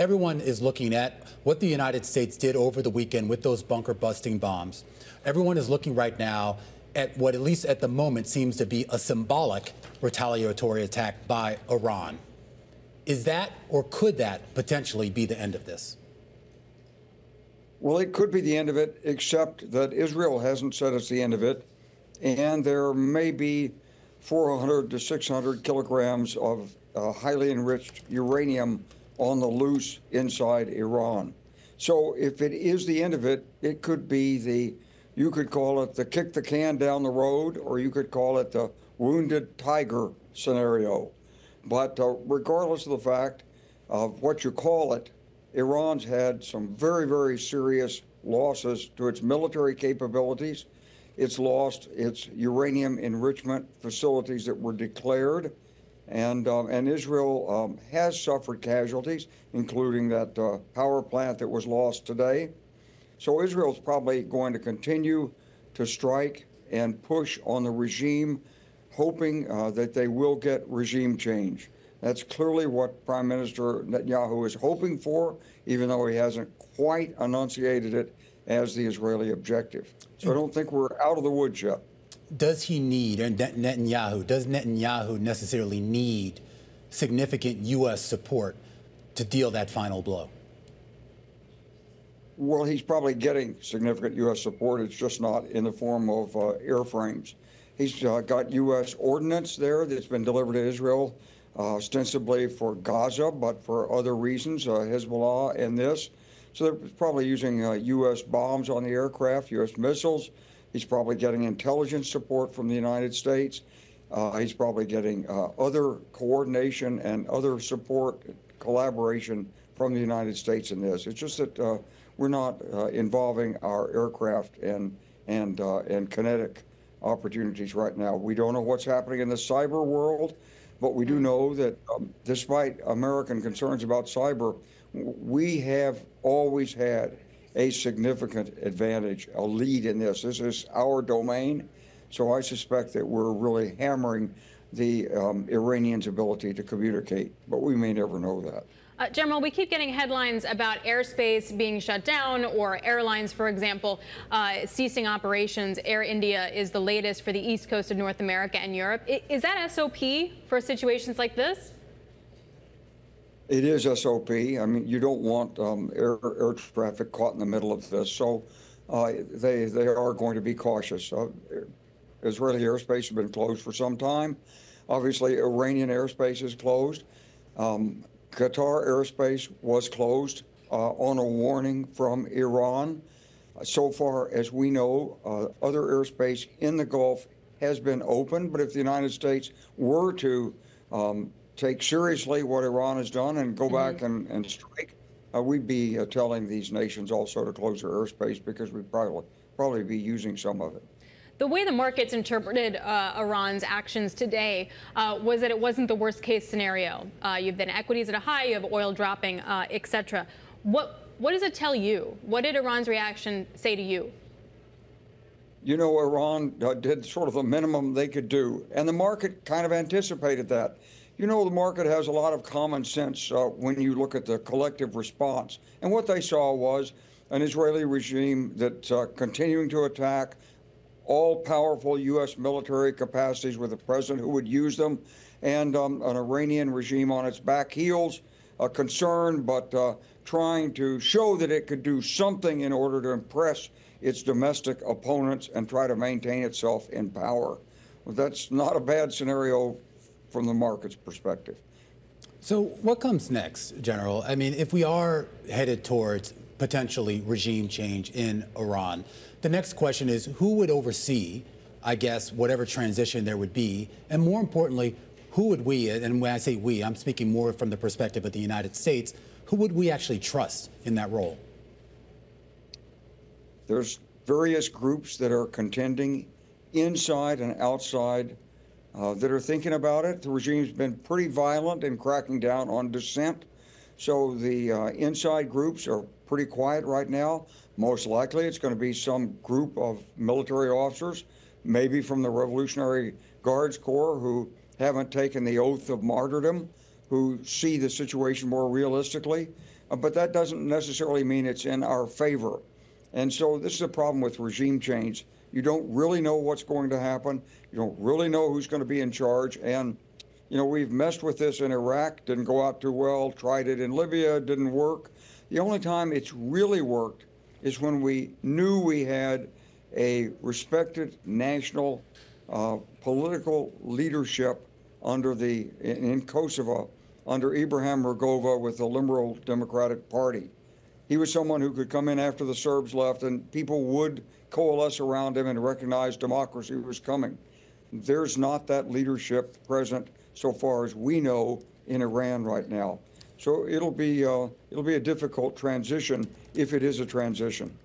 everyone is looking at what the United States did over the weekend with those bunker-busting bombs. Everyone is looking right now at what, at least at the moment, seems to be a symbolic retaliatory attack by Iran. Is that, or could that potentially be the end of this? Well, it could be the end of it, except that Israel hasn't said it's the end of it. And there may be 400 to 600 kilograms of highly enriched uranium on the loose inside Iran. So if it is the end of it, it could be you could call it the kick the can down the road, or you could call it the wounded tiger scenario. But regardless of the fact of what you call it, Iran's had some very, very serious losses to its military capabilities. It's lost its uranium enrichment facilities that were declared, and Israel has suffered casualties, including that power plant that was lost today. So Israel's probably going to continue to strike and push on the regime, hoping that they will get regime change. That's clearly what Prime Minister Netanyahu is hoping for, even though he hasn't quite enunciated it as the Israeli objective. So I don't think we're out of the woods yet. Does he need, or does Netanyahu necessarily need significant U.S. support to deal that final blow? Well, he's probably getting significant U.S. support. It's just not in the form of airframes. He's got U.S. ordnance there that's been delivered to Israel, ostensibly for Gaza, but for other reasons, Hezbollah and this. So they're probably using U.S. bombs on the aircraft, U.S. missiles. He's probably getting intelligence support from the United States. He's probably getting other coordination and other support, collaboration from the United States in this. It's just that we're not involving our aircraft and kinetic opportunities right now. We don't know what's happening in the cyber world, but we do know that despite American concerns about cyber, we have always had a significant advantage, a lead in this. This is our domain. So I suspect that we're really hammering the Iranians' ability to communicate, but we may never know that. General, we keep getting headlines about airspace being shut down, or airlines, for example, ceasing operations. Air India is the latest for the east coast of North America and Europe. Is that SOP for situations like this? It is SOP. I mean, you don't want air traffic caught in the middle of this, so they are going to be cautious. Israeli airspace has been closed for some time. Obviously, Iranian airspace is closed. Qatar airspace was closed on a warning from Iran. So far as we know, other airspace in the Gulf has been open, but if the United States were to take seriously what Iran has done and go back and strike, we'd be telling these nations also to close their airspace, because we'd probably be using some of it. The way the markets interpreted Iran's actions today was that it wasn't the worst case scenario. You've been equities at a high, you have oil dropping, et cetera. What does it tell you? What did Iran's reaction say to you? You know, Iran did sort of the minimum they could do, and the market kind of anticipated that. You know, the market has a lot of common sense when you look at the collective response. And what they saw was an Israeli regime that's continuing to attack all-powerful U.S. military capacities with a president who would use them, and an Iranian regime on its back heels, concerned but trying to show that it could do something in order to impress its domestic opponents and try to maintain itself in power. Well, that's not a bad scenario from the market's perspective. So what comes next, General? I mean, if we are headed towards potentially regime change in Iran, the next question is, who would oversee, I guess, whatever transition there would be? And more importantly, who would we, and when I say we, I'm speaking more from the perspective of the United States, who would we actually trust in that role? There's various groups that are contending inside and outside that are thinking about it. The regime's been pretty violent in cracking down on dissent. So the inside groups are pretty quiet right now. Most likely it's going to be some group of military officers, maybe from the Revolutionary Guards Corps, who haven't taken the oath of martyrdom, who see the situation more realistically. but that doesn't necessarily mean it's in our favor. And so this is a problem with regime change. You don't really know what's going to happen. You don't really know who's going to be in charge. And, you know, we've messed with this in Iraq, didn't go out too well, tried it in Libya, didn't work. The only time it's really worked is when we knew we had a respected national political leadership in Kosovo under Ibrahim Rugova with the Liberal Democratic Party. He was someone who could come in after the Serbs left and people would coalesce around him and recognize democracy was coming. There's not that leadership present, so far as we know, in Iran right now. So it'll be a difficult transition if it is a transition.